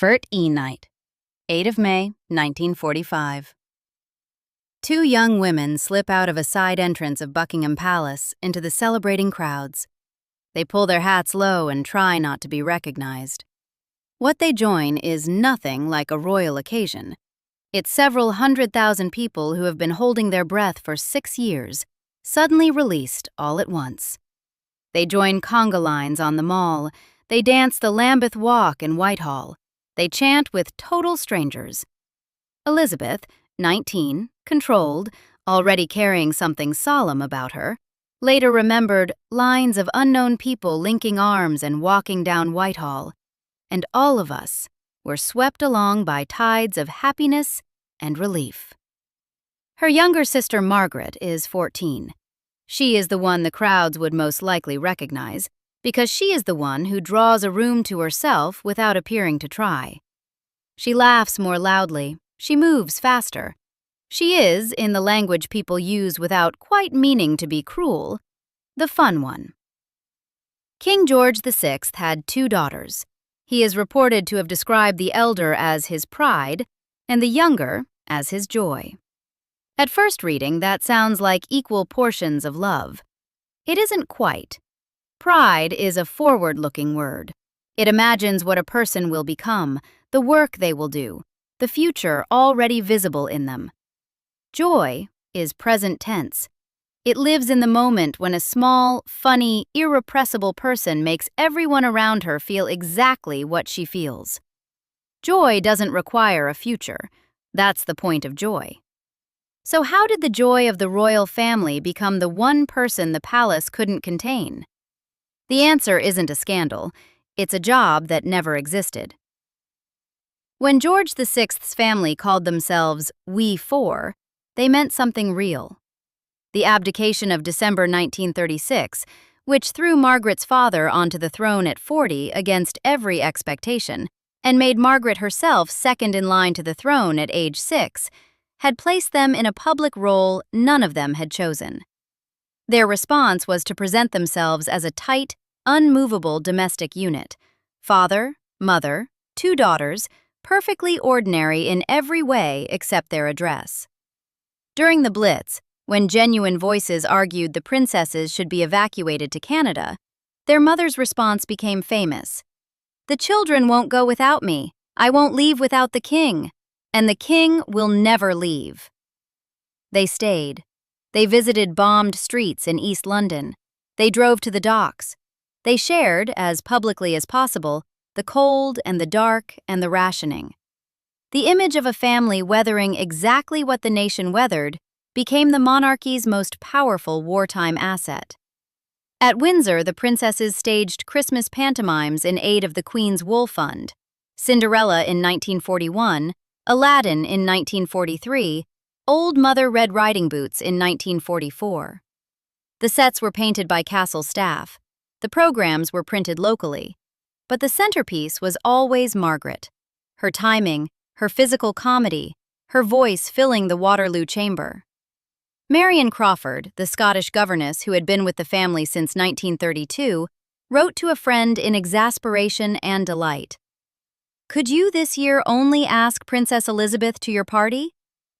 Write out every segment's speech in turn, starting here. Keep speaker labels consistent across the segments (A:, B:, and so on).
A: Fert E. Night, 8 of May, 1945. Two young women slip out of a side entrance of Buckingham Palace into the celebrating crowds. They pull their hats low and try not to be recognized. What they join is nothing like a royal occasion. It's several 100,000 people who have been holding their breath for 6 years, suddenly released all at once. They join conga lines on the Mall. They dance the Lambeth Walk in Whitehall. They chant with total strangers. Elizabeth, 19, controlled, already carrying something solemn about her, later remembered lines of unknown people linking arms and walking down Whitehall, and all of us were swept along by tides of happiness and relief. Her younger sister Margaret is 14. She is the one the crowds would most likely recognize, because she is the one who draws a room to herself without appearing to try. She laughs more loudly. She moves faster. She is, in the language people use without quite meaning to be cruel, the fun one. King George VI had 2 daughters. He is reported to have described the elder as his pride and the younger as his joy. At first reading, that sounds like equal portions of love. It isn't quite. Pride is a forward-looking word. It imagines what a person will become, the work they will do, the future already visible in them. Joy is present tense. It lives in the moment when a small, funny, irrepressible person makes everyone around her feel exactly what she feels. Joy doesn't require a future. That's the point of joy. So how did the joy of the royal family become the one person the palace couldn't contain? The answer isn't a scandal. It's a job that never existed. When George VI's family called themselves "We Four," they meant something real. The abdication of December 1936, which threw Margaret's father onto the throne at 40 against every expectation, and made Margaret herself second in line to the throne at age 6, had placed them in a public role none of them had chosen. Their response was to present themselves as a tight, unmovable domestic unit. Father, mother, 2 daughters, perfectly ordinary in every way except their address. During the Blitz, when genuine voices argued the princesses should be evacuated to Canada, their mother's response became famous. "The children won't go without me. I won't leave without the king. And the king will never leave." They stayed. They visited bombed streets in East London. They drove to the docks. They shared, as publicly as possible, the cold and the dark and the rationing. The image of a family weathering exactly what the nation weathered became the monarchy's most powerful wartime asset. At Windsor, the princesses staged Christmas pantomimes in aid of the Queen's Wool Fund. Cinderella in 1941, Aladdin in 1943, Old Mother Red Riding Boots in 1944. The sets were painted by castle staff. The programs were printed locally. But the centerpiece was always Margaret. Her timing, her physical comedy, her voice filling the Waterloo chamber. Marion Crawford, the Scottish governess who had been with the family since 1932, wrote to a friend in exasperation and delight. "Could you this year only ask Princess Elizabeth to your party?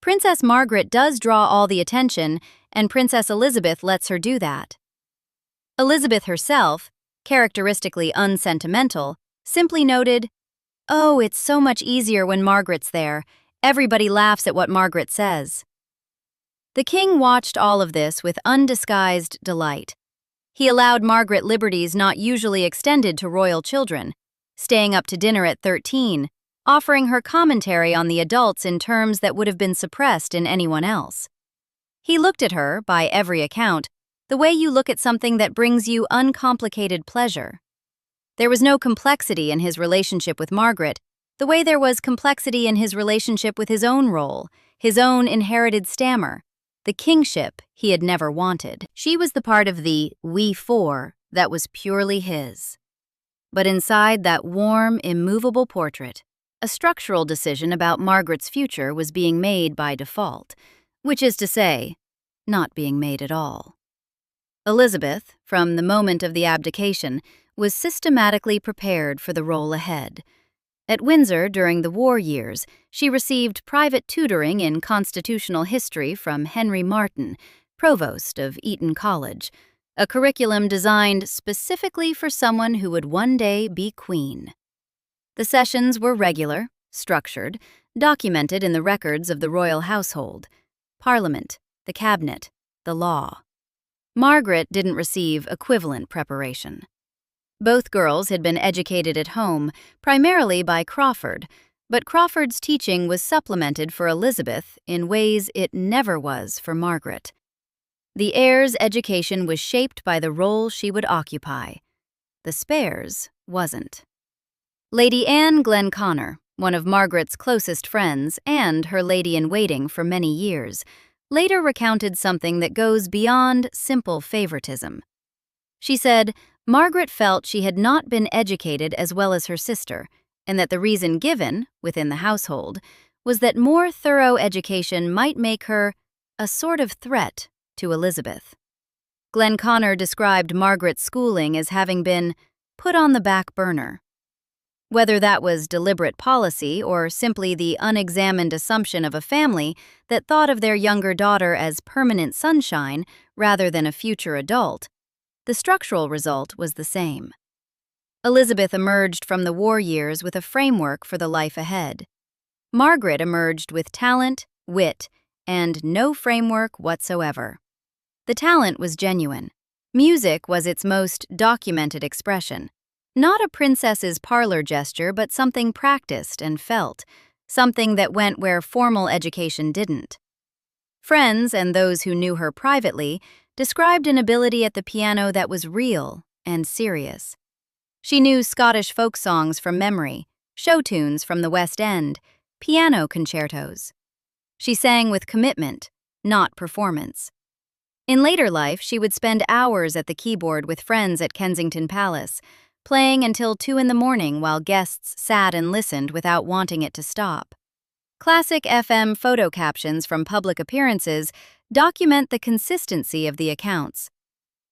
A: Princess Margaret does draw all the attention, and Princess Elizabeth lets her do that." Elizabeth herself, characteristically unsentimental, simply noted, "Oh, it's so much easier when Margaret's there. Everybody laughs at what Margaret says." The king watched all of this with undisguised delight. He allowed Margaret liberties not usually extended to royal children, staying up to dinner at 13, offering her commentary on the adults in terms that would have been suppressed in anyone else. He looked at her, by every account, the way you look at something that brings you uncomplicated pleasure. There was no complexity in his relationship with Margaret, the way there was complexity in his relationship with his own role, his own inherited stammer, the kingship he had never wanted. She was the part of the "we four" that was purely his. But inside that warm, immovable portrait, a structural decision about Margaret's future was being made by default, which is to say, not being made at all. Elizabeth, from the moment of the abdication, was systematically prepared for the role ahead. At Windsor during the war years, she received private tutoring in constitutional history from Henry Martin, provost of Eton College, a curriculum designed specifically for someone who would one day be queen. The sessions were regular, structured, documented in the records of the royal household, Parliament, the cabinet, the law. Margaret didn't receive equivalent preparation. Both girls had been educated at home, primarily by Crawford, but Crawford's teaching was supplemented for Elizabeth in ways it never was for Margaret. The heir's education was shaped by the role she would occupy. The spare's wasn't. Lady Anne Glenconner, one of Margaret's closest friends and her lady-in-waiting for many years, later recounted something that goes beyond simple favoritism. She said, Margaret felt she had not been educated as well as her sister, and that the reason given, within the household, was that more thorough education might make her a sort of threat to Elizabeth. Glenconner described Margaret's schooling as having been put on the back burner. Whether that was deliberate policy or simply the unexamined assumption of a family that thought of their younger daughter as permanent sunshine rather than a future adult, the structural result was the same. Elizabeth emerged from the war years with a framework for the life ahead. Margaret emerged with talent, wit, and no framework whatsoever. The talent was genuine. Music was its most documented expression. Not a princess's parlor gesture, but something practiced and felt, something that went where formal education didn't. Friends and those who knew her privately described an ability at the piano that was real and serious. She knew Scottish folk songs from memory, show tunes from the West End, piano concertos. She sang with commitment, not performance. In later life, she would spend hours at the keyboard with friends at Kensington Palace, playing until 2 a.m. while guests sat and listened without wanting it to stop. Classic FM photo captions from public appearances document the consistency of the accounts.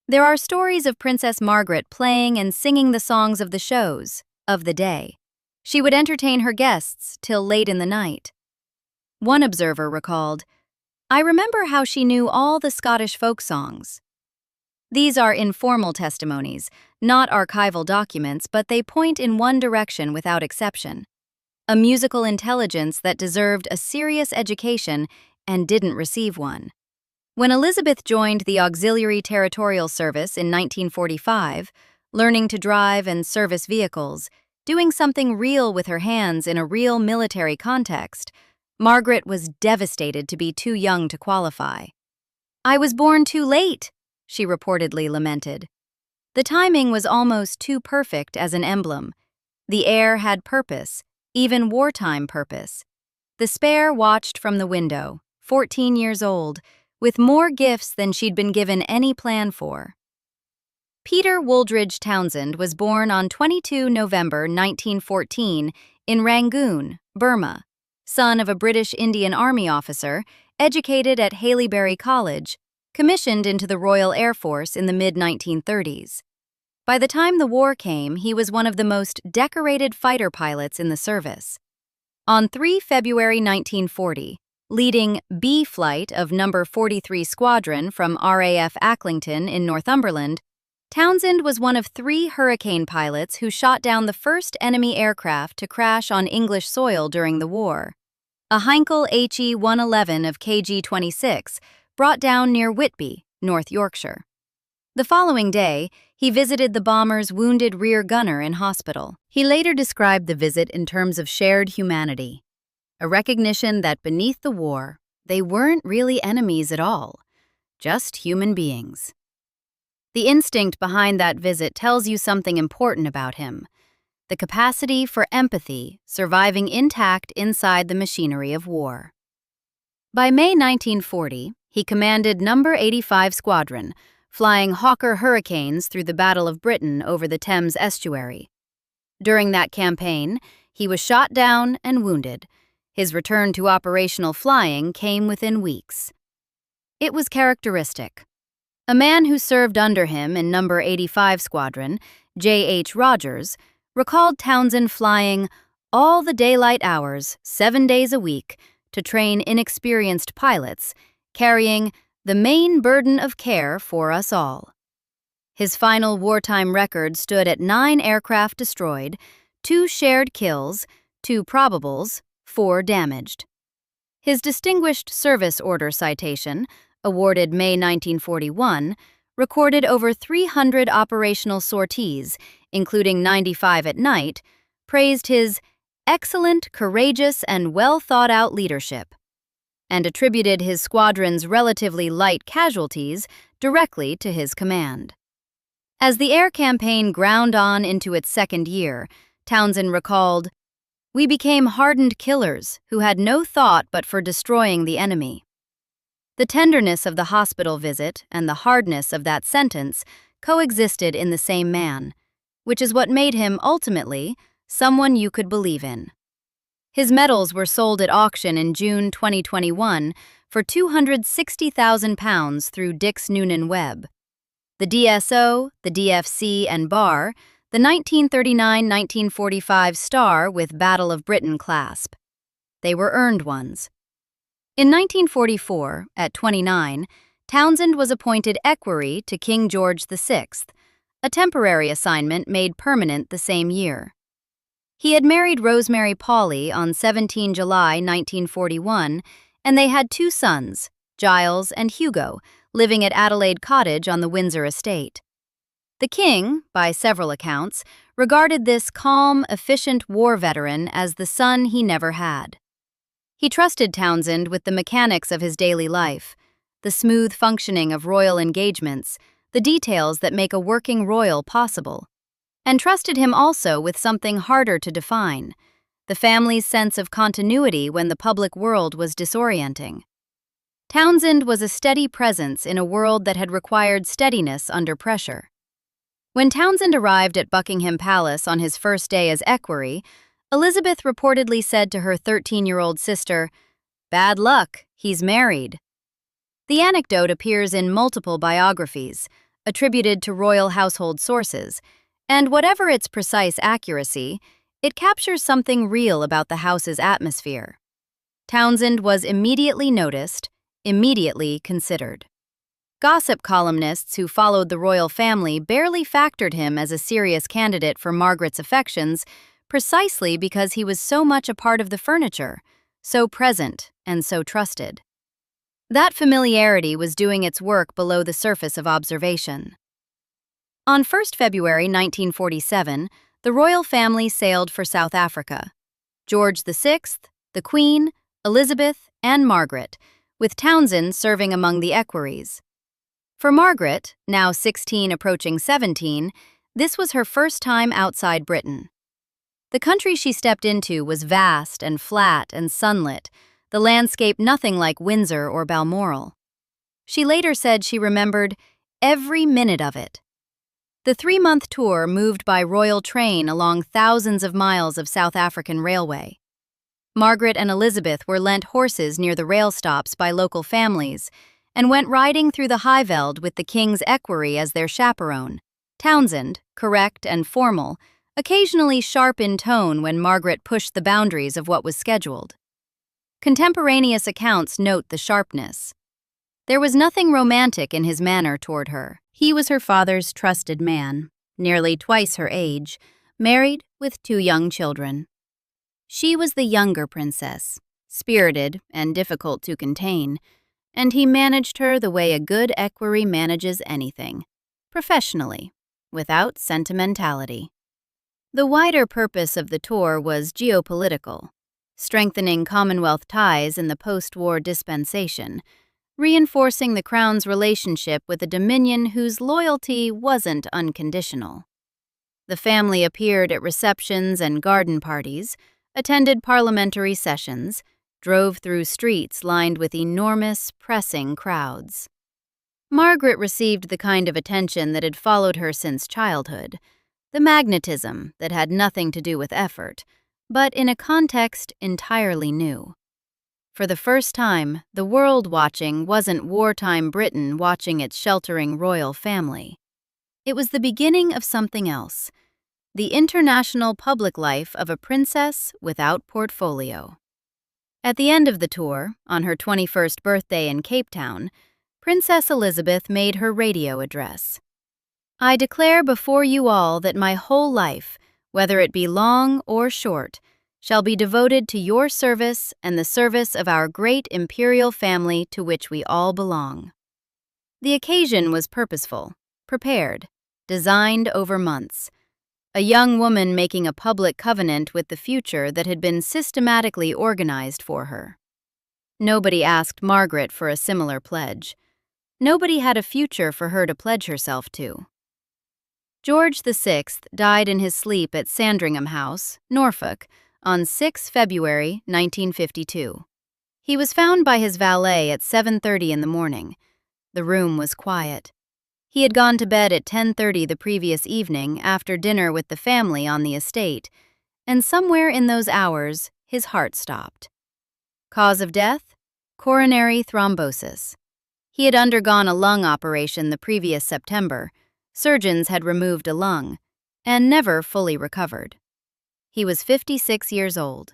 A: There are stories of Princess Margaret playing and singing the songs of the shows, of the day. She would entertain her guests till late in the night. One observer recalled, "I remember how she knew all the Scottish folk songs." These are informal testimonies, not archival documents, but they point in one direction without exception. A musical intelligence that deserved a serious education and didn't receive one. When Elizabeth joined the Auxiliary Territorial Service in 1945, learning to drive and service vehicles, doing something real with her hands in a real military context, Margaret was devastated to be too young to qualify. "I was born too late," she reportedly lamented. The timing was almost too perfect as an emblem. The heir had purpose, even wartime purpose. The spare watched from the window, 14 years old, with more gifts than she'd been given any plan for. Peter Wooldridge Townsend was born on 22 November 1914 in Rangoon, Burma, son of a British Indian Army officer, educated at Haileybury College, commissioned into the Royal Air Force in the mid-1930s. By the time the war came, he was one of the most decorated fighter pilots in the service. On 3 February 1940, leading B Flight of No. 43 Squadron from RAF Acklington in Northumberland, Townsend was one of 3 Hurricane pilots who shot down the first enemy aircraft to crash on English soil during the war. A Heinkel HE-111 of KG-26 brought down near Whitby, North Yorkshire. The following day, he visited the bomber's wounded rear gunner in hospital. He later described the visit in terms of shared humanity, a recognition that beneath the war, they weren't really enemies at all, just human beings. The instinct behind that visit tells you something important about him, the capacity for empathy surviving intact inside the machinery of war. By May 1940, he commanded No. 85 Squadron, flying Hawker Hurricanes through the Battle of Britain over the Thames estuary. During that campaign, he was shot down and wounded. His return to operational flying came within weeks. It was characteristic. A man who served under him in No. 85 Squadron, J.H. Rogers, recalled Townsend flying all the daylight hours, 7 days a week, to train inexperienced pilots, carrying the main burden of care for us all. His final wartime record stood at 9 aircraft destroyed, 2 shared kills, 2 probables, 4 damaged. His Distinguished Service Order citation, awarded May 1941, recorded over 300 operational sorties, including 95 at night, praised his excellent, courageous, and well-thought-out leadership, and attributed his squadron's relatively light casualties directly to his command. As the air campaign ground on into its second year, Townsend recalled, "We became hardened killers who had no thought but for destroying the enemy." The tenderness of the hospital visit and the hardness of that sentence coexisted in the same man, which is what made him, ultimately, someone you could believe in. His medals were sold at auction in June 2021 for £260,000 through Dix Noonan Webb. The DSO, the DFC, and Bar, the 1939-1945 star with Battle of Britain clasp. They were earned ones. In 1944, at 29, Townsend was appointed equerry to King George VI, a temporary assignment made permanent the same year. He had married Rosemary Pauley on 17 July 1941, and they had 2 sons, Giles and Hugo, living at Adelaide Cottage on the Windsor estate. The king, by several accounts, regarded this calm, efficient war veteran as the son he never had. He trusted Townsend with the mechanics of his daily life, the smooth functioning of royal engagements, the details that make a working royal possible, and trusted him also with something harder to define, the family's sense of continuity when the public world was disorienting. Townsend was a steady presence in a world that had required steadiness under pressure. When Townsend arrived at Buckingham Palace on his first day as equerry, Elizabeth reportedly said to her 13-year-old sister, "Bad luck, he's married." The anecdote appears in multiple biographies, attributed to royal household sources, and whatever its precise accuracy, it captures something real about the house's atmosphere. Townsend was immediately noticed, immediately considered. Gossip columnists who followed the royal family barely factored him as a serious candidate for Margaret's affections, precisely because he was so much a part of the furniture, so present and so trusted. That familiarity was doing its work below the surface of observation. On 1 February 1947, the royal family sailed for South Africa. George VI, the Queen, Elizabeth, and Margaret, with Townsend serving among the equerries. For Margaret, now 16 approaching 17, this was her first time outside Britain. The country she stepped into was vast and flat and sunlit, the landscape nothing like Windsor or Balmoral. She later said she remembered every minute of it. The 3-month tour moved by royal train along thousands of miles of South African railway. Margaret and Elizabeth were lent horses near the rail stops by local families and went riding through the Highveld with the king's equerry as their chaperone. Townsend, correct and formal, occasionally sharp in tone when Margaret pushed the boundaries of what was scheduled. Contemporaneous accounts note the sharpness. There was nothing romantic in his manner toward her. He was her father's trusted man, nearly twice her age, married with 2 young children. She was the younger princess, spirited and difficult to contain, and he managed her the way a good equerry manages anything, professionally, without sentimentality. The wider purpose of the tour was geopolitical, strengthening Commonwealth ties in the post-war dispensation, reinforcing the Crown's relationship with a dominion whose loyalty wasn't unconditional. The family appeared at receptions and garden parties, attended parliamentary sessions, drove through streets lined with enormous, pressing crowds. Margaret received the kind of attention that had followed her since childhood, the magnetism that had nothing to do with effort, but in a context entirely new. For the first time, the world watching wasn't wartime Britain watching its sheltering royal family. It was the beginning of something else, The International Public Life of a Princess Without Portfolio. At the end of the tour, on her 21st birthday in Cape Town, Princess Elizabeth made her radio address. "I declare before you all that my whole life, whether it be long or short, shall be devoted to your service and the service of our great imperial family to which we all belong." The occasion was purposeful, prepared, designed over months. A young woman making a public covenant with the future that had been systematically organized for her. Nobody asked Margaret for a similar pledge. Nobody had a future for her to pledge herself to. George VI died in his sleep at Sandringham House, Norfolk, on 6 February 1952. He was found by his valet at 7:30 in the morning. The room was quiet. He had gone to bed at 10:30 the previous evening after dinner with the family on the estate, and somewhere in those hours, his heart stopped. Cause of death? Coronary thrombosis. He had undergone a lung operation the previous September. Surgeons had removed a lung, and never fully recovered. He was 56 years old.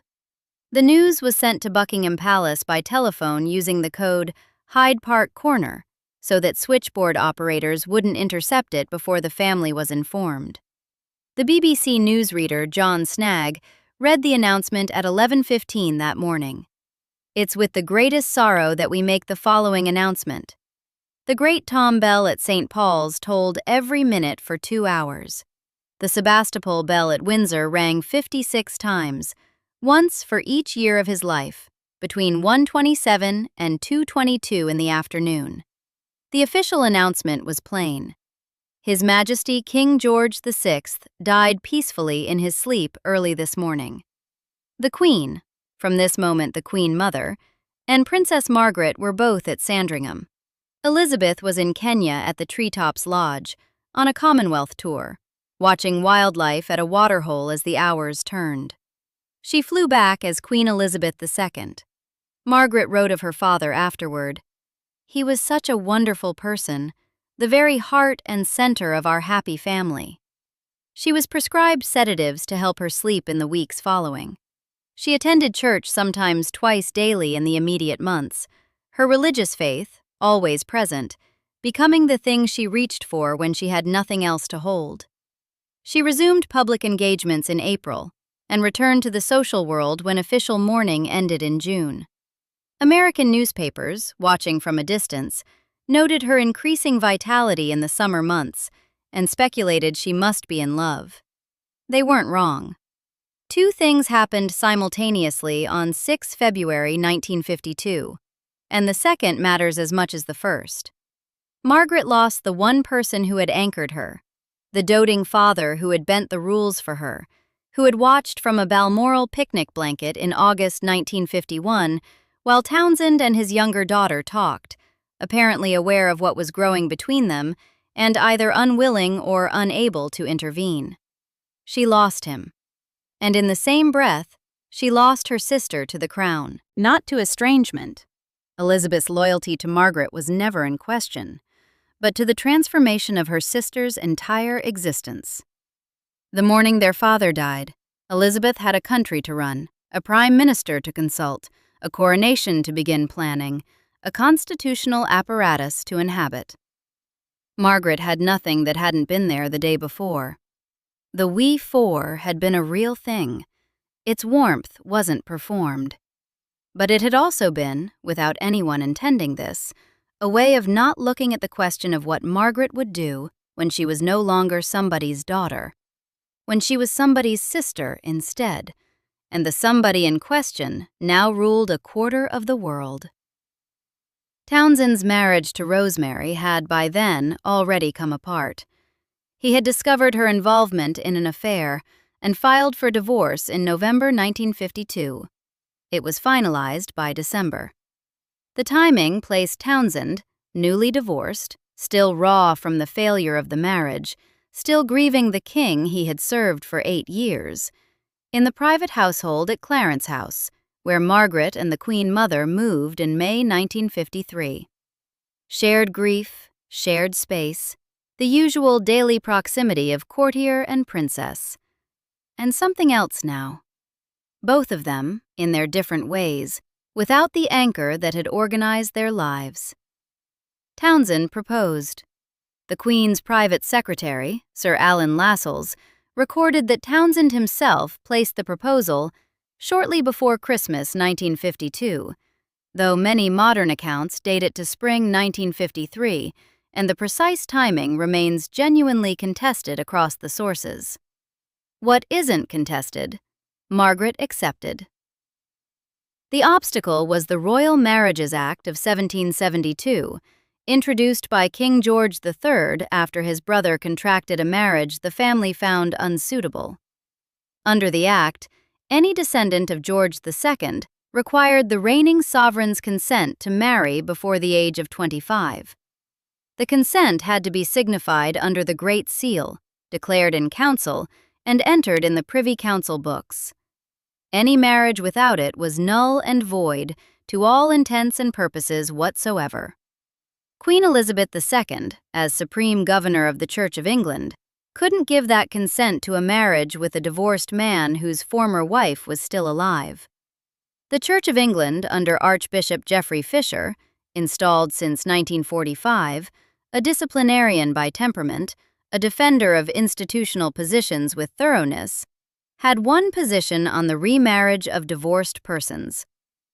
A: The news was sent to Buckingham Palace by telephone using the code Hyde Park Corner, so that switchboard operators wouldn't intercept it before the family was informed. The BBC newsreader, John Snagg, read the announcement at 11:15 that morning. "It's with the greatest sorrow that we make the following announcement." The great Tom bell at St. Paul's tolled every minute for 2 hours. The Sebastopol bell at Windsor rang 56 times, once for each year of his life, between 1:27 and 2:22 in the afternoon. The official announcement was plain. His Majesty King George VI died peacefully in his sleep early this morning. The Queen, from this moment the Queen Mother, and Princess Margaret were both at Sandringham. Elizabeth was in Kenya at the Treetops Lodge, on a Commonwealth tour, watching wildlife at a waterhole as the hours turned. She flew back as Queen Elizabeth II. Margaret wrote of her father afterward, "He was such a wonderful person, the very heart and center of our happy family." She was prescribed sedatives to help her sleep in the weeks following. She attended church sometimes twice daily in the immediate months, her religious faith, always present, becoming the thing she reached for when she had nothing else to hold. She resumed public engagements in April and returned to the social world when official mourning ended in June. American newspapers, watching from a distance, noted her increasing vitality in the summer months and speculated she must be in love. They weren't wrong. Two things happened simultaneously on 6 February 1952, and the second matters as much as the first. Margaret lost the one person who had anchored her, the doting father who had bent the rules for her, who had watched from a Balmoral picnic blanket in August 1951 while Townsend and his younger daughter talked, apparently aware of what was growing between them and either unwilling or unable to intervene. She lost him. And in the same breath, she lost her sister to the crown, not to estrangement. Elizabeth's loyalty to Margaret was never in question, but to the transformation of her sister's entire existence. The morning their father died, Elizabeth had a country to run, a prime minister to consult, a coronation to begin planning, a constitutional apparatus to inhabit. Margaret had nothing that hadn't been there the day before. The we four had been a real thing. Its warmth wasn't performed. But it had also been, without anyone intending this, a way of not looking at the question of what Margaret would do when she was no longer somebody's daughter, when she was somebody's sister instead, and the somebody in question now ruled a quarter of the world. Townsend's marriage to Rosemary had by then already come apart. He had discovered her involvement in an affair and filed for divorce in November 1952. It was finalized by December. The timing placed Townsend, newly divorced, still raw from the failure of the marriage, still grieving the king he had served for 8 years, in the private household at Clarence House, where Margaret and the Queen Mother moved in May 1953. Shared grief, shared space, the usual daily proximity of courtier and princess. and something else now. Both of them, in their different ways, without the anchor that had organized their lives. Townsend proposed. The Queen's private secretary, Sir Alan Lascelles, recorded that Townsend himself placed the proposal shortly before Christmas 1952, though many modern accounts date it to spring 1953, and the precise timing remains genuinely contested across the sources. What isn't contested, Margaret accepted. The obstacle was the Royal Marriages Act of 1772, introduced by King George III after his brother contracted a marriage the family found unsuitable. Under the act, any descendant of George II required the reigning sovereign's consent to marry before the age of 25. The consent had to be signified under the Great Seal, declared in council, and entered in the Privy Council books. Any marriage without it was null and void to all intents and purposes whatsoever. Queen Elizabeth II, as Supreme Governor of the Church of England, couldn't give that consent to a marriage with a divorced man whose former wife was still alive. The Church of England, under Archbishop Geoffrey Fisher, installed since 1945, a disciplinarian by temperament, a defender of institutional positions with thoroughness, had one position on the remarriage of divorced persons: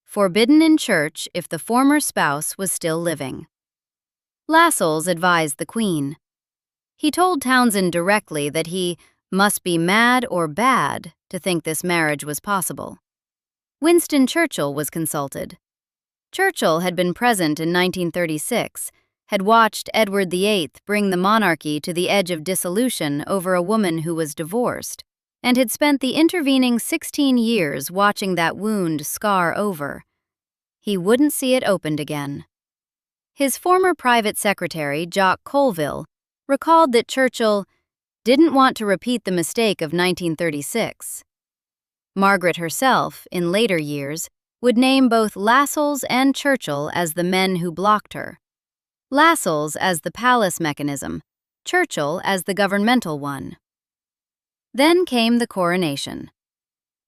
A: forbidden in church if the former spouse was still living. Lascelles advised the Queen. He told Townsend directly that he must be mad or bad to think this marriage was possible. Winston Churchill was consulted. Churchill had been present in 1936, had watched Edward VIII bring the monarchy to the edge of dissolution over a woman who was divorced, and had spent the intervening 16 years watching that wound scar over. He wouldn't see it opened again. His former private secretary, Jock Colville, recalled that Churchill didn't want to repeat the mistake of 1936. Margaret herself, in later years, would name both Lascelles and Churchill as the men who blocked her. Lascelles as the palace mechanism, Churchill as the governmental one. Then came the coronation.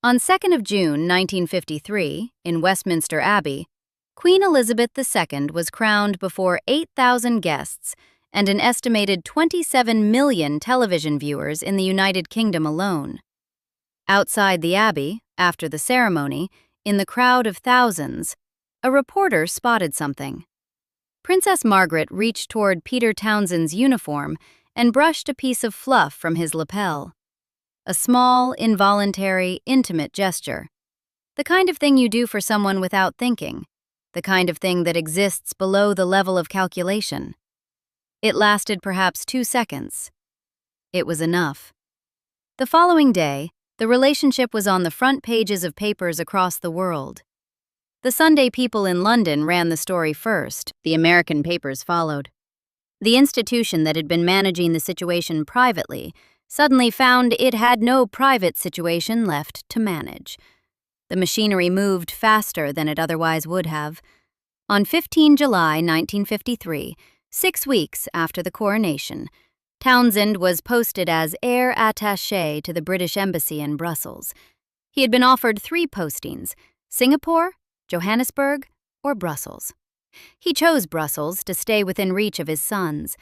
A: On 2nd of June 1953, in Westminster Abbey, Queen Elizabeth II was crowned before 8,000 guests and an estimated 27 million television viewers in the United Kingdom alone. Outside the Abbey, after the ceremony, in the crowd of thousands, a reporter spotted something. Princess Margaret reached toward Peter Townsend's uniform and brushed a piece of fluff from his lapel. A small, involuntary, intimate gesture. The kind of thing you do for someone without thinking. The kind of thing that exists below the level of calculation. It lasted perhaps 2 seconds. It was enough. The following day, the relationship was on the front pages of papers across the world. The Sunday People in London ran the story first, the American papers followed. The institution that had been managing the situation privately suddenly found it had no private situation left to manage. The machinery moved faster than it otherwise would have. On 15 July 1953, 6 weeks after the coronation, Townsend was posted as heir attaché to the British Embassy in Brussels. He had been offered 3 postings: Singapore, Johannesburg, or Brussels. He chose Brussels to stay within reach of his sons.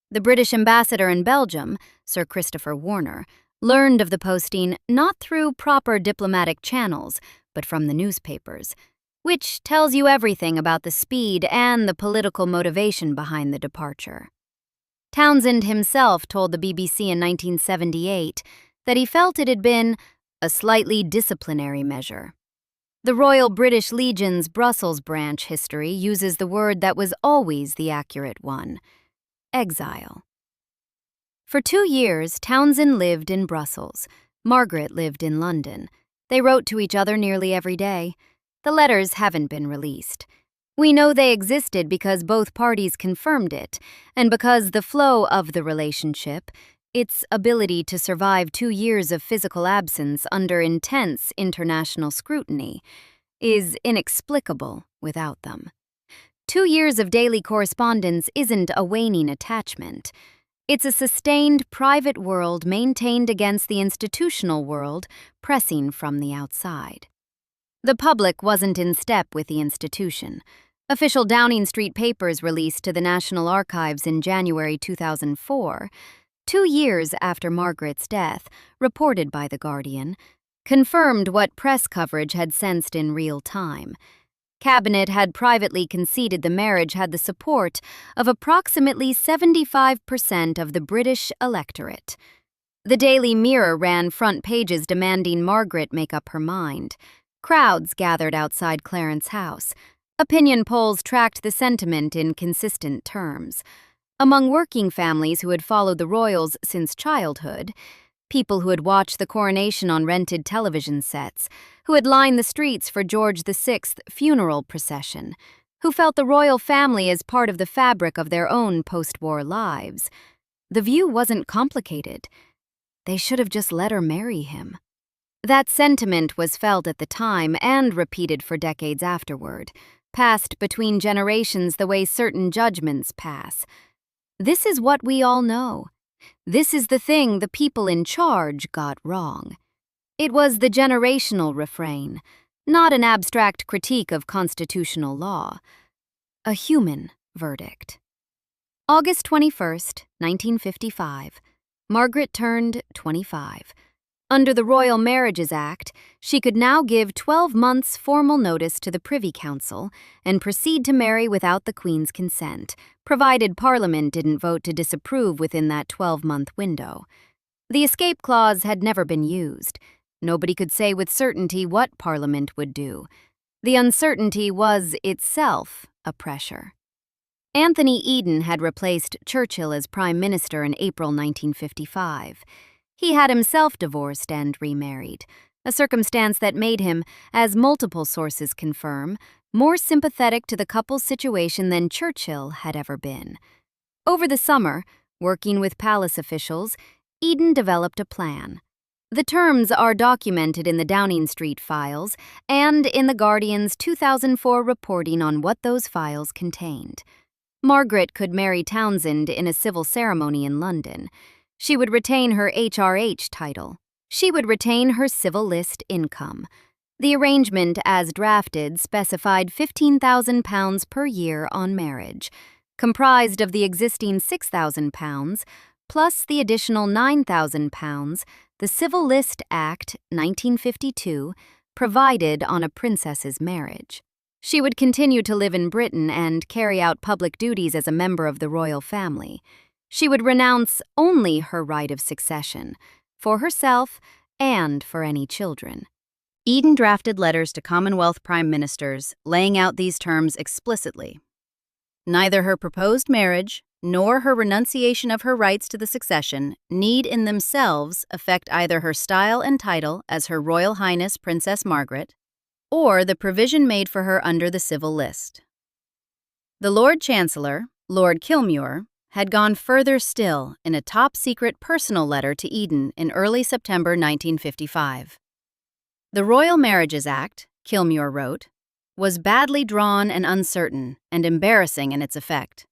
A: The British ambassador in Belgium, Sir Christopher Warner, learned of the posting not through proper diplomatic channels, but from the newspapers, which tells you everything about the speed and the political motivation behind the departure. Townsend himself told the BBC in 1978 that he felt it had been a slightly disciplinary measure. The Royal British Legion's Brussels branch history uses the word that was always the accurate one: exile. For 2 years, Townsend lived in Brussels. Margaret lived in London. They wrote to each other nearly every day. The letters haven't been released. We know they existed because both parties confirmed it, and because the flow of the relationship, its ability to survive 2 years of physical absence under intense international scrutiny, is inexplicable without them. 2 years of daily correspondence isn't a waning attachment. It's a sustained private world maintained against the institutional world pressing from the outside. The public wasn't in step with the institution. Official Downing Street papers released to the National Archives in January 2004, 2 years after Margaret's death, reported by The Guardian, confirmed what press coverage had sensed in real time. Cabinet had privately conceded the marriage had the support of approximately 75% of the British electorate. The Daily Mirror ran front pages demanding Margaret make up her mind. Crowds gathered outside Clarence's house. Opinion polls tracked the sentiment in consistent terms. Among working families who had followed the royals since childhood, people who had watched the coronation on rented television sets, who had lined the streets for George VI's funeral procession, who felt the royal family as part of the fabric of their own post-war lives. The view wasn't complicated. They should have just let her marry him. That sentiment was felt at the time and repeated for decades afterward, passed between generations the way certain judgments pass. This is what we all know. This is the thing the people in charge got wrong. It was the generational refrain, not an abstract critique of constitutional law. A human verdict. August 21st, 1955. Margaret turned 25. Under the Royal Marriages Act, she could now give 12 months' formal notice to the Privy Council and proceed to marry without the Queen's consent, provided Parliament didn't vote to disapprove within that 12-month window. The escape clause had never been used. Nobody could say with certainty what Parliament would do. The uncertainty was itself a pressure. Anthony Eden had replaced Churchill as Prime Minister in April 1955. He had himself divorced and remarried, a circumstance that made him, as multiple sources confirm, more sympathetic to the couple's situation than Churchill had ever been. Over the summer, working with palace officials, Eden developed a plan. The terms are documented in the Downing Street files and in The Guardian's 2004 reporting on what those files contained. Margaret could marry Townsend in a civil ceremony in London. She would retain her HRH title. She would retain her civil list income. The arrangement, as drafted, specified £15,000 per year on marriage, comprised of the existing £6,000 plus the additional £9,000 the Civil List Act 1952 provided on a princess's marriage. She would continue to live in Britain and carry out public duties as a member of the royal family. She would renounce only her right of succession, for herself and for any children. Eden drafted letters to Commonwealth prime ministers laying out these terms explicitly. Neither her proposed marriage nor her renunciation of her rights to the succession need in themselves affect either her style and title as Her Royal Highness Princess Margaret or the provision made for her under the civil list. The Lord Chancellor, Lord Kilmuir, had gone further still in a top-secret personal letter to Eden in early September 1955. The Royal Marriages Act, Kilmuir wrote, was badly drawn and uncertain and embarrassing in its effect.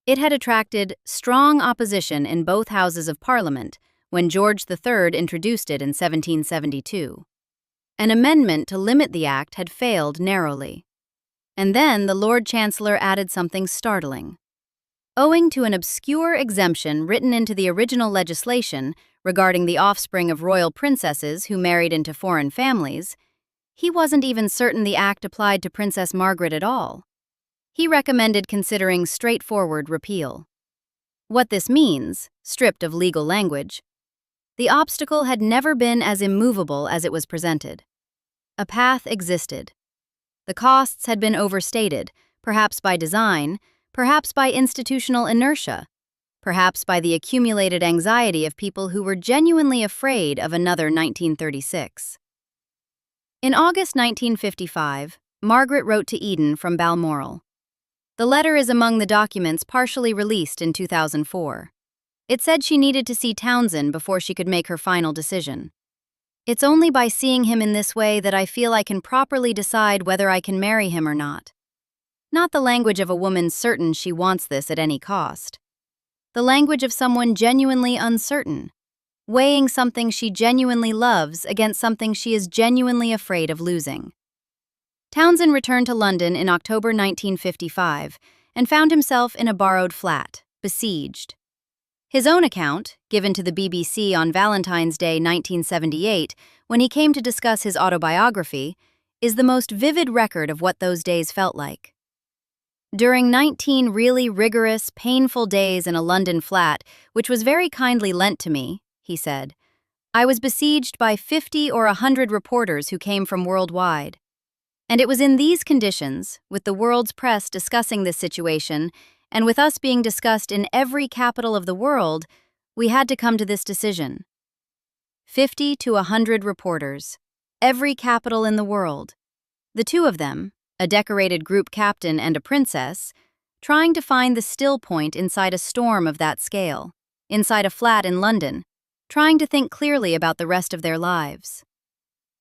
A: It had attracted strong opposition in both Houses of Parliament when George III introduced it in 1772. An amendment to limit the act had failed narrowly. And then the Lord Chancellor added something startling. Owing to an obscure exemption written into the original legislation regarding the offspring of royal princesses who married into foreign families, he wasn't even certain the act applied to Princess Margaret at all. He recommended considering straightforward repeal. What this means, stripped of legal language, the obstacle had never been as immovable as it was presented. A path existed. The costs had been overstated, perhaps by design, perhaps by institutional inertia, perhaps by the accumulated anxiety of people who were genuinely afraid of another 1936. In August 1955, Margaret wrote to Eden from Balmoral. The letter is among the documents partially released in 2004. It said she needed to see Townsend before she could make her final decision. It's only by seeing him in this way that I feel I can properly decide whether I can marry him or not. Not the language of a woman certain she wants this at any cost. the language of someone genuinely uncertain, weighing something she genuinely loves against something she is genuinely afraid of losing. Townsend returned to London in October 1955 and found himself in a borrowed flat, besieged. His own account, given to the BBC on Valentine's Day 1978, when he came to discuss his autobiography, is the most vivid record of what those days felt like. During 19 really rigorous, painful days in a London flat, which was very kindly lent to me, he said, I was besieged by 50 or 100 reporters who came from worldwide. And it was in these conditions, with the world's press discussing this situation, and with us being discussed in every capital of the world, we had to come to this decision. 50 to 100 reporters, every capital in the world. The two of them, a decorated group captain and a princess, trying to find the still point inside a storm of that scale, inside a flat in London, trying to think clearly about the rest of their lives.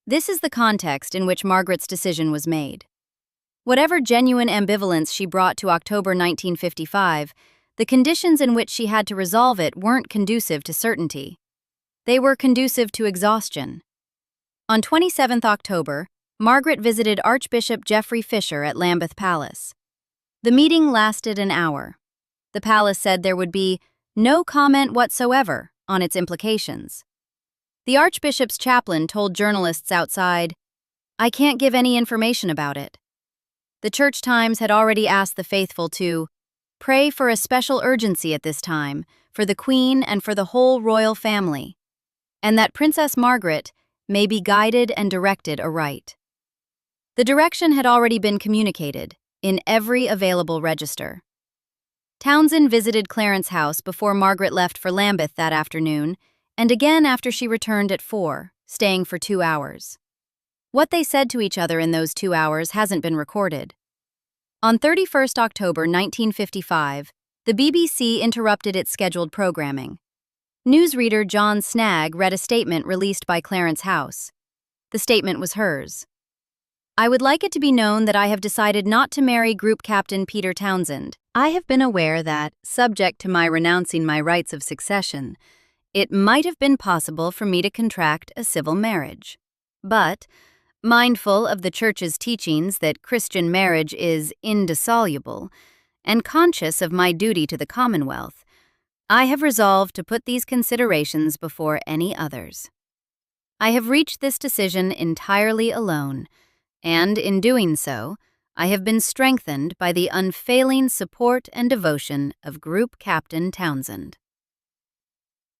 A: This is the context in which Margaret's decision was made. Whatever genuine ambivalence she brought to October 1955, the conditions in which she had to resolve it weren't conducive to certainty. They were conducive to exhaustion. On 27 October, Margaret visited Archbishop Geoffrey Fisher at Lambeth Palace. The meeting lasted an hour. The palace said there would be no comment whatsoever on its implications. The Archbishop's chaplain told journalists outside, I can't give any information about it. The Church Times had already asked the faithful to pray for a special urgency at this time for the Queen and for the whole royal family, and that Princess Margaret may be guided and directed aright. The direction had already been communicated in every available register. Townsend visited Clarence House before Margaret left for Lambeth that afternoon, and again after she returned at 4, staying for 2 hours. What they said to each other in those 2 hours hasn't been recorded. On 31 October 1955, the BBC interrupted its scheduled programming. Newsreader John Snagg read a statement released by Clarence House. The statement was hers. I would like it to be known that I have decided not to marry Group Captain Peter Townsend. I have been aware that, subject to my renouncing my rights of succession, it might have been possible for me to contract a civil marriage. But, mindful of the Church's teachings that Christian marriage is indissoluble, and conscious of my duty to the Commonwealth, I have resolved to put these considerations before any others. I have reached this decision entirely alone, and in doing so, I have been strengthened by the unfailing support and devotion of Group Captain Townsend.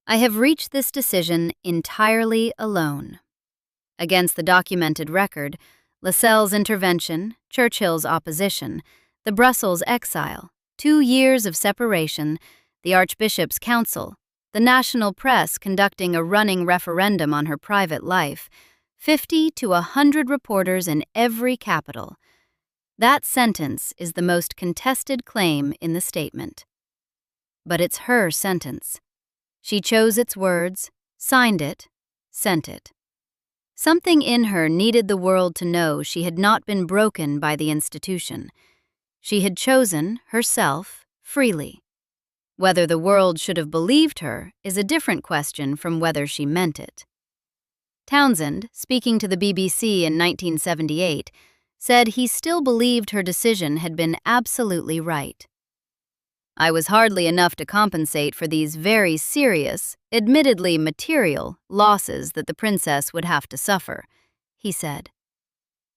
A: I have reached this decision entirely alone. Against the documented record, Lascelles' intervention, Churchill's opposition, the Brussels exile, 2 years of separation, the Archbishop's counsel, the national press conducting a running referendum on her private life, 50 to 100 reporters in every capital. That sentence is the most contested claim in the statement. But it's her sentence. She chose its words, signed it, sent it. Something in her needed the world to know she had not been broken by the institution. She had chosen, herself, freely. Whether the world should have believed her is a different question from whether she meant it. Townsend, speaking to the BBC in 1978, said he still believed her decision had been absolutely right. I was hardly enough to compensate for these very serious, admittedly material, losses that the princess would have to suffer, he said.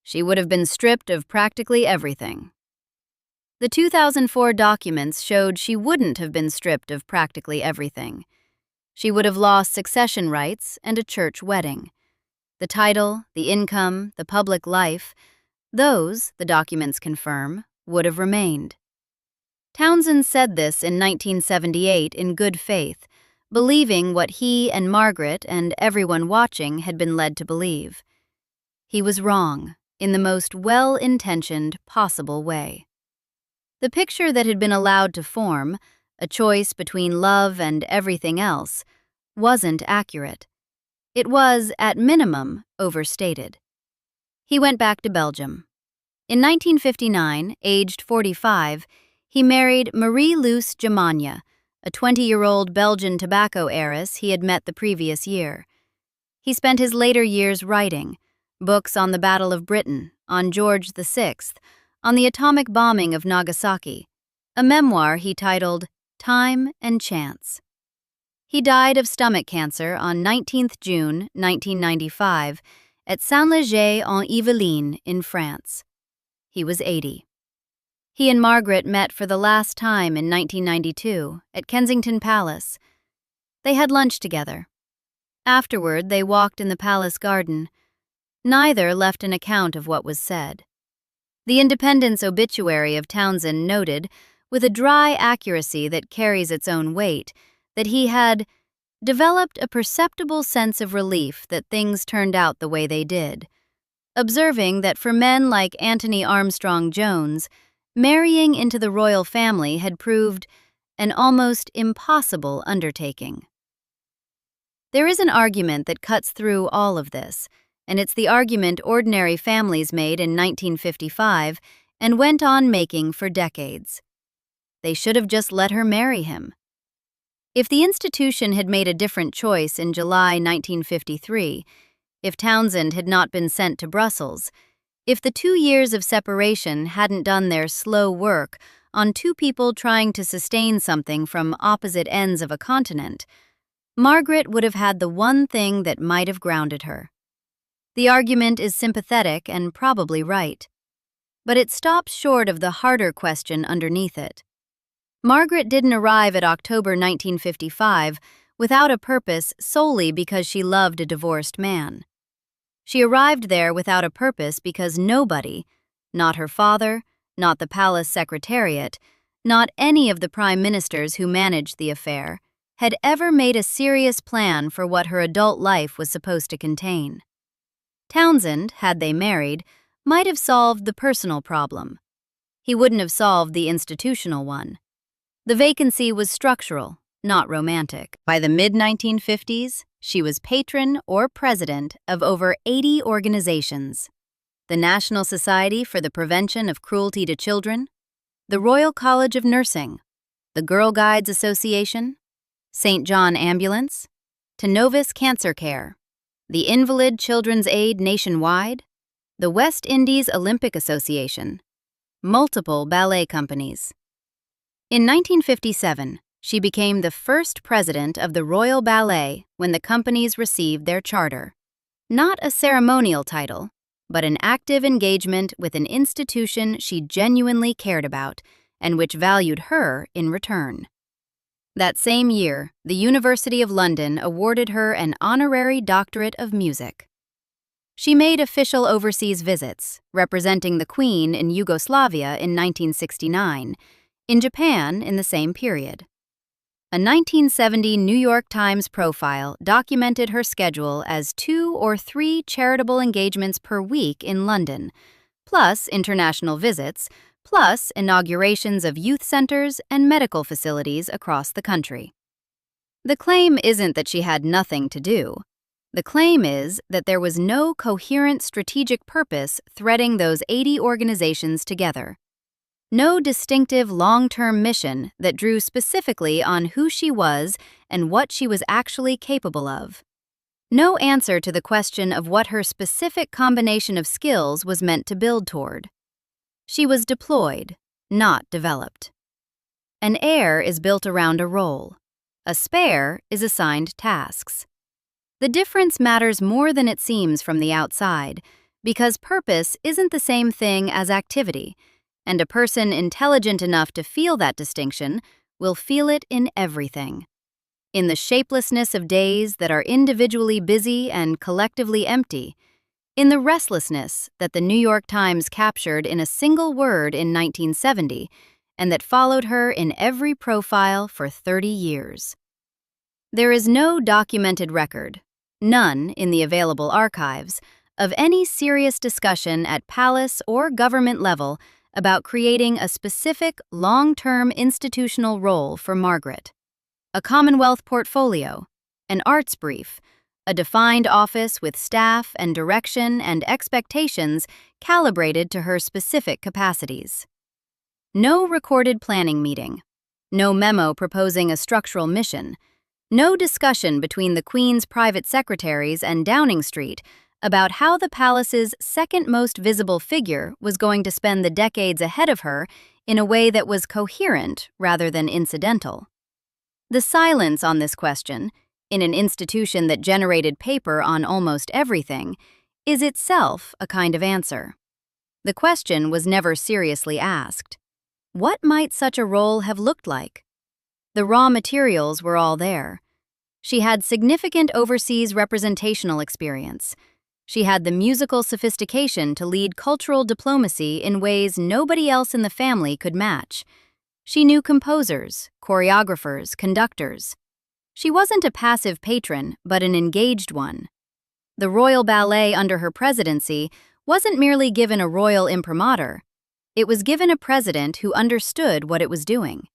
A: She would have been stripped of practically everything. The 2004 documents showed she wouldn't have been stripped of practically everything. She would have lost succession rights and a church wedding. The title, the income, the public life, those, the documents confirm, would have remained. Townsend said this in 1978 in good faith, believing what he and Margaret and everyone watching had been led to believe. He was wrong, in the most well-intentioned possible way. The picture that had been allowed to form, a choice between love and everything else, wasn't accurate. It was, at minimum, overstated. He went back to Belgium. In 1959, aged 45, he married Marie-Luce Jamagna, a 20-year-old Belgian tobacco heiress he had met the previous year. He spent his later years writing books on the Battle of Britain, on George VI, on the atomic bombing of Nagasaki, a memoir he titled Time and Chance. He died of stomach cancer on 19th June 1995 at Saint-Léger-en-Yvelines in France. He was 80. He and Margaret met for the last time in 1992 at Kensington Palace. They had lunch together. Afterward, they walked in the palace garden. Neither left an account of what was said. The Independent's obituary of Townsend noted, with a dry accuracy that carries its own weight, that he had developed a perceptible sense of relief that things turned out the way they did, observing that for men like Anthony Armstrong Jones, marrying into the royal family had proved an almost impossible undertaking. There is an argument that cuts through all of this, and it's the argument ordinary families made in 1955 and went on making for decades. They should have just let her marry him. If the institution had made a different choice in July 1953, if Townsend had not been sent to Brussels, if the 2 years of separation hadn't done their slow work on two people trying to sustain something from opposite ends of a continent, Margaret would have had the one thing that might have grounded her. The argument is sympathetic and probably right, but it stops short of the harder question underneath it. Margaret didn't arrive at October 1955 without a purpose solely because she loved a divorced man. She arrived there without a purpose because nobody, not her father, not the palace secretariat, not any of the prime ministers who managed the affair, had ever made a serious plan for what her adult life was supposed to contain. Townsend, had they married, might have solved the personal problem. He wouldn't have solved the institutional one. The vacancy was structural, not romantic. By the mid-1950s, she was patron or president of over 80 organizations: the National Society for the Prevention of Cruelty to Children, the Royal College of Nursing, the Girl Guides Association, St. John Ambulance, to Novus Cancer Care, the Invalid Children's Aid Nationwide, the West Indies Olympic Association, multiple ballet companies. In 1957, she became the first president of the Royal Ballet when the companies received their charter. Not a ceremonial title, but an active engagement with an institution she genuinely cared about and which valued her in return. That same year, the University of London awarded her an honorary doctorate of music. She made official overseas visits, representing the Queen in Yugoslavia in 1969, in Japan in the same period. A 1970 New York Times profile documented her schedule as 2 or 3 charitable engagements per week in London, plus international visits, plus inaugurations of youth centers and medical facilities across the country. The claim isn't that she had nothing to do. The claim is that there was no coherent strategic purpose threading those 80 organizations together. No distinctive long-term mission that drew specifically on who she was and what she was actually capable of. No answer to the question of what her specific combination of skills was meant to build toward. She was deployed, not developed. An heir is built around a role. A spare is assigned tasks. The difference matters more than it seems from the outside, because purpose isn't the same thing as activity, and a person intelligent enough to feel that distinction will feel it in everything. In the shapelessness of days that are individually busy and collectively empty, in the restlessness that the New York Times captured in a single word in 1970 and that followed her in every profile for 30 years. There is no documented record, none in the available archives, of any serious discussion at palace or government level about creating a specific long-term institutional role for Margaret. A Commonwealth portfolio, an arts brief, a defined office with staff and direction and expectations calibrated to her specific capacities. No recorded planning meeting, No memo proposing a structural mission. No discussion between the Queen's private secretaries and Downing Street about how the palace's second most visible figure was going to spend the decades ahead of her in a way that was coherent rather than incidental. The silence on this question, in an institution that generated paper on almost everything, is itself a kind of answer. The question was never seriously asked. What might such a role have looked like? The raw materials were all there. She had significant overseas representational experience. She had the musical sophistication to lead cultural diplomacy in ways nobody else in the family could match. She knew composers, choreographers, conductors. She wasn't a passive patron, but an engaged one. The Royal Ballet under her presidency wasn't merely given a royal imprimatur. It was given a president who understood what it was doing.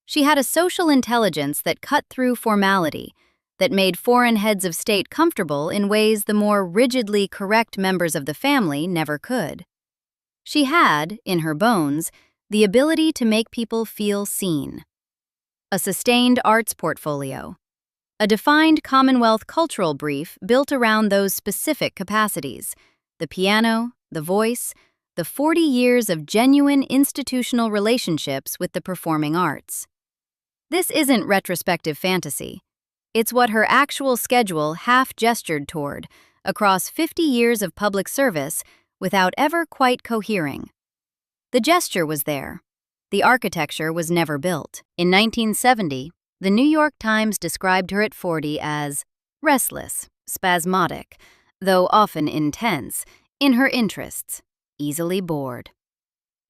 A: She had a social intelligence that cut through formality, that made foreign heads of state comfortable in ways the more rigidly correct members of the family never could. She had, in her bones, the ability to make people feel seen. A sustained arts portfolio. A defined Commonwealth cultural brief built around those specific capacities: the piano, the voice, the 40 years of genuine institutional relationships with the performing arts. This isn't retrospective fantasy. It's what her actual schedule half-gestured toward, across 50 years of public service, without ever quite cohering. The gesture was there. The architecture was never built. In 1970, the New York Times described her at 40 as restless, spasmodic, though often intense, in her interests, easily bored.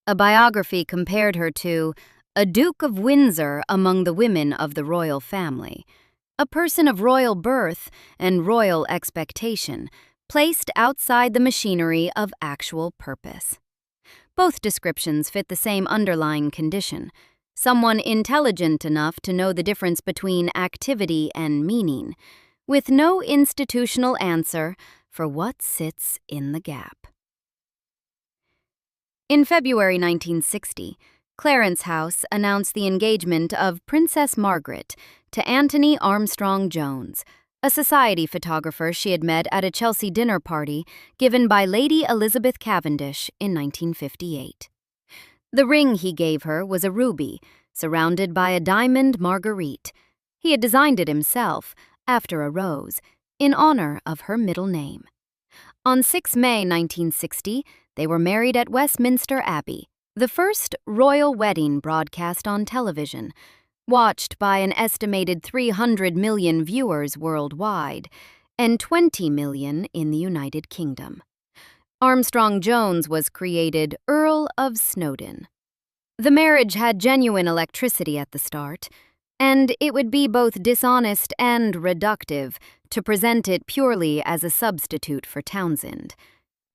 A: A biography compared her to a Duke of Windsor among the women of the royal family, a person of royal birth and royal expectation, placed outside the machinery of actual purpose. Both descriptions fit the same underlying condition: someone intelligent enough to know the difference between activity and meaning, with no institutional answer for what sits in the gap. In February 1960, Clarence House announced the engagement of Princess Margaret to Anthony Armstrong Jones, a society photographer she had met at a Chelsea dinner party given by Lady Elizabeth Cavendish in 1958. The ring he gave her was a ruby, surrounded by a diamond marguerite. He had designed it himself, after a rose, in honor of her middle name. On 6 May 1960, they were married at Westminster Abbey, the first royal wedding broadcast on television, watched by an estimated 300 million viewers worldwide and 20 million in the United Kingdom. Armstrong-Jones was created Earl of Snowdon. The marriage had genuine electricity at the start, and it would be both dishonest and reductive to present it purely as a substitute for Townsend.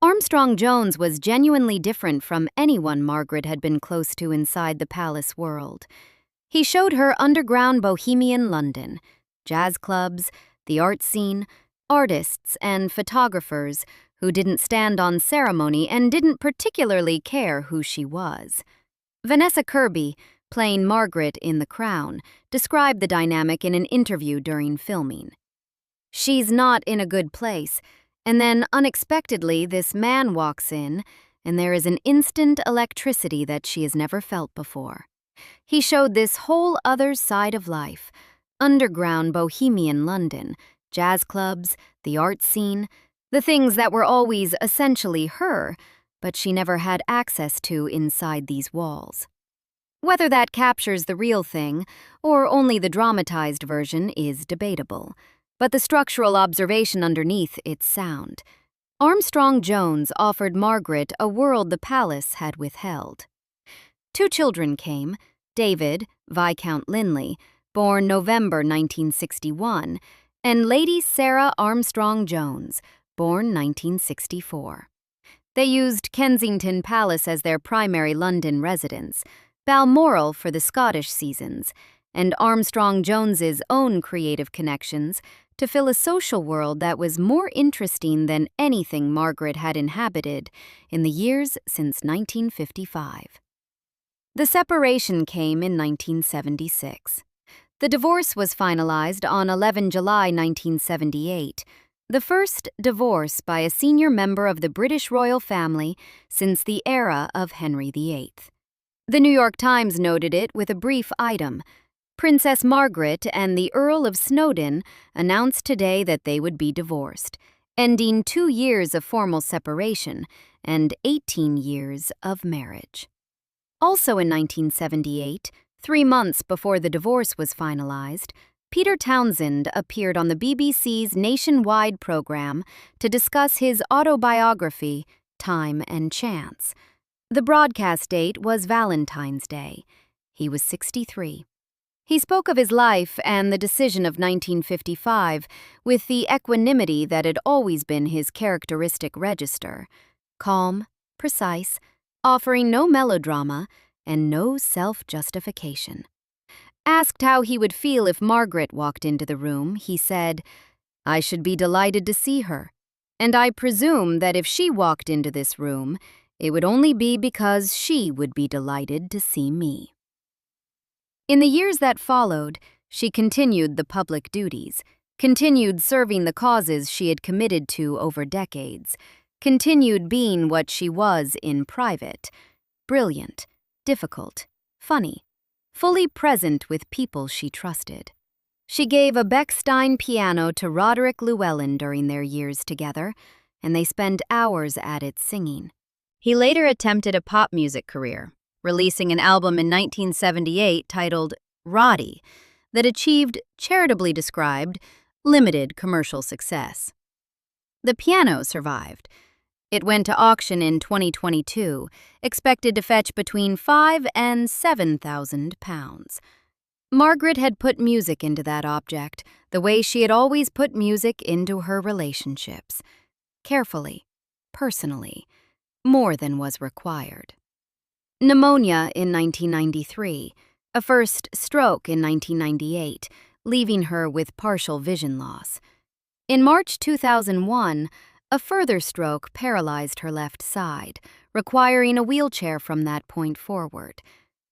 A: Armstrong-Jones was genuinely different from anyone Margaret had been close to inside the palace world. He showed her underground bohemian London, jazz clubs, the art scene, artists and photographers who didn't stand on ceremony and didn't particularly care who she was. Vanessa Kirby, playing Margaret in The Crown, described the dynamic in an interview during filming. "She's not in a good place, and then unexpectedly this man walks in, and there is an instant electricity that she has never felt before." He showed this whole other side of life: underground bohemian London, jazz clubs, the art scene, the things that were always essentially her, but she never had access to inside these walls. Whether that captures the real thing, or only the dramatized version, is debatable, but the structural observation underneath it's sound. Armstrong-Jones offered Margaret a world the palace had withheld. 2 children came: David, Viscount Linley, born November 1961, and Lady Sarah Armstrong-Jones, born 1964. They used Kensington Palace as their primary London residence, Balmoral for the Scottish seasons, and Armstrong-Jones's own creative connections to fill a social world that was more interesting than anything Margaret had inhabited in the years since 1955. The separation came in 1976. The divorce was finalized on 11 July 1978, the first divorce by a senior member of the British royal family since the era of Henry VIII. The New York Times noted it with a brief item. Princess Margaret and the Earl of Snowdon announced today that they would be divorced, ending 2 years of formal separation and 18 years of marriage. Also in 1978, 3 months before the divorce was finalized, Peter Townsend appeared on the BBC's nationwide program to discuss his autobiography, Time and Chance. The broadcast date was Valentine's Day. He was 63. He spoke of his life and the decision of 1955 with the equanimity that had always been his characteristic register: calm, precise, offering no melodrama and no self-justification. Asked how he would feel if Margaret walked into the room, he said, "I should be delighted to see her, and I presume that if she walked into this room, it would only be because she would be delighted to see me." In the years that followed, she continued the public duties, continued serving the causes she had committed to over decades, continued being what she was in private: brilliant, difficult, funny, fully present with people she trusted. She gave a Bechstein piano to Roderick Llewellyn during their years together, and they spent hours at it singing. He later attempted a pop music career, releasing an album in 1978 titled Roddy that achieved, charitably described, limited commercial success. The piano survived. It went to auction in 2022, expected to fetch between £5,000 and £7,000. Margaret had put music into that object the way she had always put music into her relationships: carefully, personally, more than was required. Pneumonia in 1993, a first stroke in 1998, leaving her with partial vision loss. In March 2001, a further stroke paralyzed her left side, requiring a wheelchair from that point forward.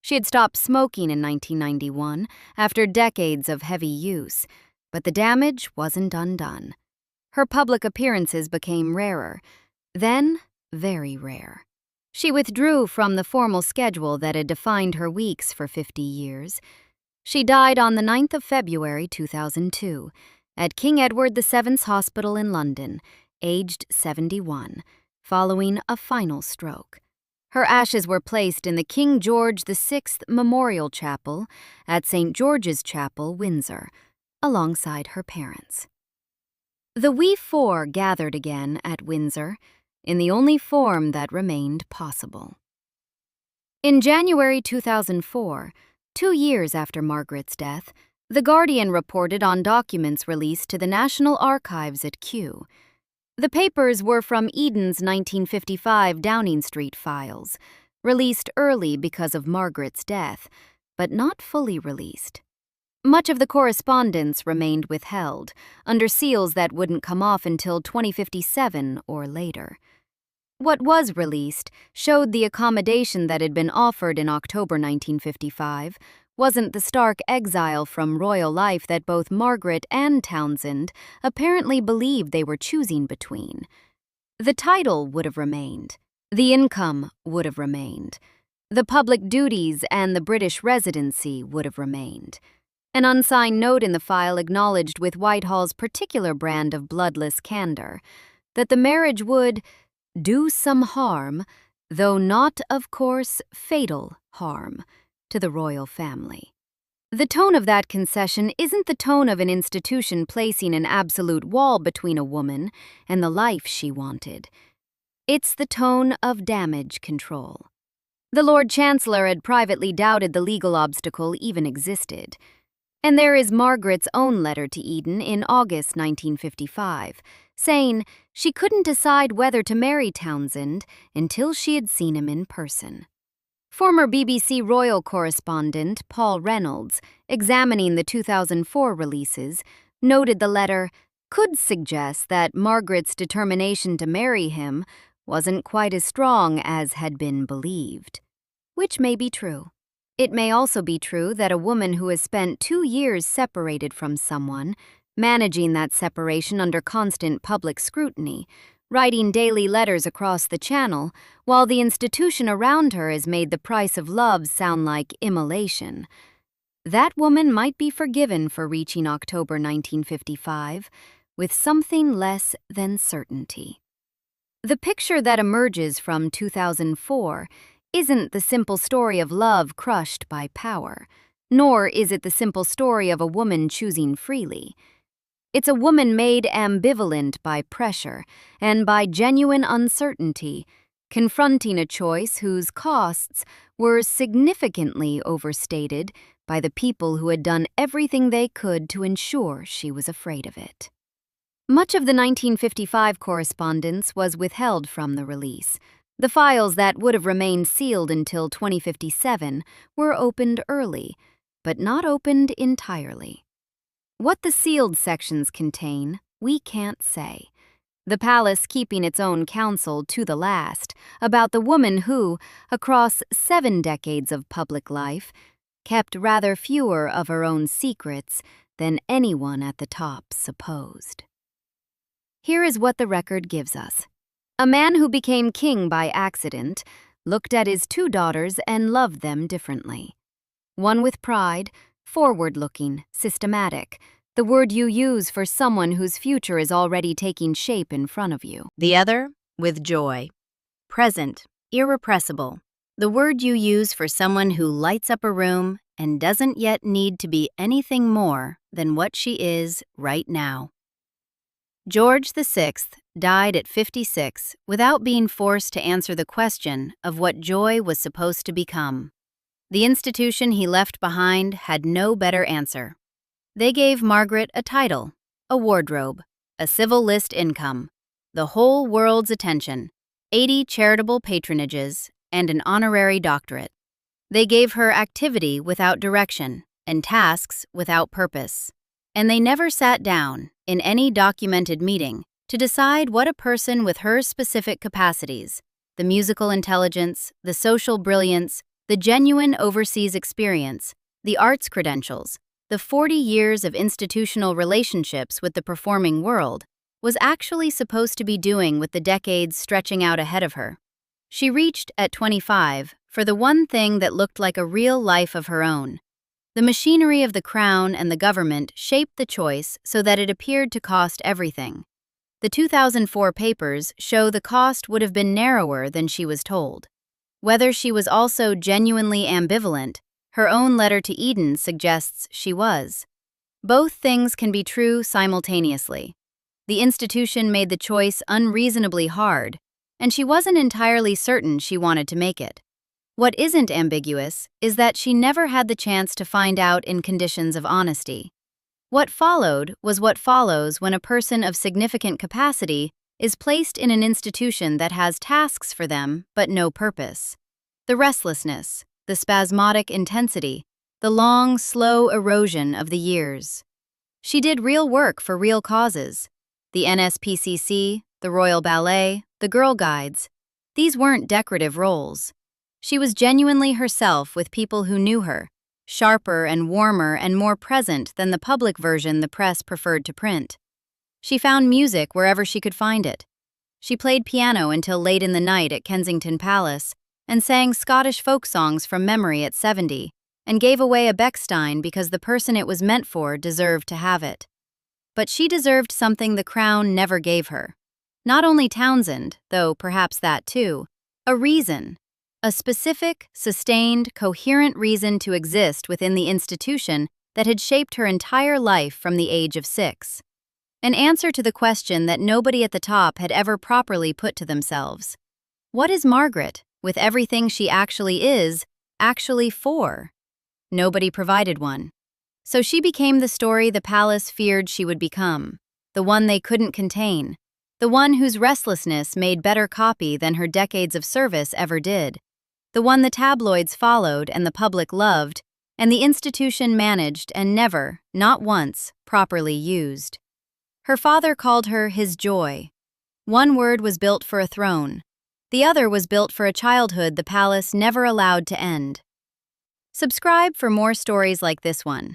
A: She had stopped smoking in 1991 after decades of heavy use, but the damage wasn't undone. Her public appearances became rarer, then very rare. She withdrew from the formal schedule that had defined her weeks for 50 years. She died on the 9th of February 2002 at King Edward VII's Hospital in London, aged 71, following a final stroke. Her ashes were placed in the King George VI Memorial Chapel at St. George's Chapel, Windsor, alongside her parents. The We Four gathered again at Windsor, in the only form that remained possible. In January 2004, 2 years after Margaret's death, The Guardian reported on documents released to the National Archives at Kew. The papers were from Eden's 1955 Downing Street files, released early because of Margaret's death, but not fully released. Much of the correspondence remained withheld, under seals that wouldn't come off until 2057 or later. What was released showed the accommodation that had been offered in October 1955 wasn't the stark exile from royal life that both Margaret and Townsend apparently believed they were choosing between. The title would have remained. The income would have remained. The public duties and the British residency would have remained. An unsigned note in the file acknowledged with Whitehall's particular brand of bloodless candor that the marriage would do some harm, though not, of course, fatal harm, to the royal family. The tone of that concession isn't the tone of an institution placing an absolute wall between a woman and the life she wanted. It's the tone of damage control. The Lord Chancellor had privately doubted the legal obstacle even existed. And there is Margaret's own letter to Eden in August 1955, saying she couldn't decide whether to marry Townsend until she had seen him in person. Former BBC royal correspondent Paul Reynolds, examining the 2004 releases, noted the letter could suggest that Margaret's determination to marry him wasn't quite as strong as had been believed. which may be true. It may also be true that a woman who has spent 2 years separated from someone, managing that separation under constant public scrutiny, writing daily letters across the channel, while the institution around her has made the price of love sound like immolation. That woman might be forgiven for reaching October 1955 with something less than certainty. The picture that emerges from 2004 isn't the simple story of love crushed by power, nor is it the simple story of a woman choosing freely. It's a woman made ambivalent by pressure and by genuine uncertainty, confronting a choice whose costs were significantly overstated by the people who had done everything they could to ensure she was afraid of it. Much of the 1955 correspondence was withheld from the release. The files that would have remained sealed until 2057 were opened early, but not opened entirely. What the sealed sections contain, we can't say. The palace keeping its own counsel to the last about the woman who, across 7 decades of public life, kept rather fewer of her own secrets than anyone at the top supposed. Here is what the record gives us. A man who became king by accident looked at his 2 daughters and loved them differently. One with pride, forward-looking, systematic, the word you use for someone whose future is already taking shape in front of you.
B: The other with joy, present, irrepressible, the word you use for someone who lights up a room and doesn't yet need to be anything more than what she is right now. George VI died at 56 without being forced to answer the question of what joy was supposed to become. The institution he left behind had no better answer. They gave Margaret a title, a wardrobe, a civil list income, the whole world's attention, 80 charitable patronages, and an honorary doctorate. They gave her activity without direction and tasks without purpose. And they never sat down, in any documented meeting, to decide what a person with her specific capacities, the musical intelligence, the social brilliance, the genuine overseas experience, the arts credentials, the 40 years of institutional relationships with the performing world, was actually supposed to be doing with the decades stretching out ahead of her. She reached, at 25, for the one thing that looked like a real life of her own. The machinery of the crown and the government shaped the choice so that it appeared to cost everything. The 2004 papers show the cost would have been narrower than she was told. Whether she was also genuinely ambivalent, her own letter to Eden suggests she was. Both things can be true simultaneously. The institution made the choice unreasonably hard, and she wasn't entirely certain she wanted to make it. What isn't ambiguous is that she never had the chance to find out in conditions of honesty. What followed was what follows when a person of significant capacity is placed in an institution that has tasks for them but no purpose. The restlessness, the spasmodic intensity, the long, slow erosion of the years. She did real work for real causes. The NSPCC, the Royal Ballet, the Girl Guides. These weren't decorative roles. She was genuinely herself with people who knew her, sharper and warmer and more present than the public version the press preferred to print. She found music wherever she could find it. She played piano until late in the night at Kensington Palace and sang Scottish folk songs from memory at 70 and gave away a Bechstein because the person it was meant for deserved to have it. But she deserved something the crown never gave her. Not only Townsend, though perhaps that too, a reason. A specific, sustained, coherent reason to exist within the institution that had shaped her entire life from the age of 6. An answer to the question that nobody at the top had ever properly put to themselves. What is Margaret, with everything she actually is, actually for? Nobody provided one. So she became the story the palace feared she would become, the one they couldn't contain, the one whose restlessness made better copy than her decades of service ever did. The one the tabloids followed and the public loved, and the institution managed and never, not once, properly used. Her father called her his joy. One word was built for a throne.
A: The other was built for a childhood the palace never allowed to end. Subscribe for more stories like this one.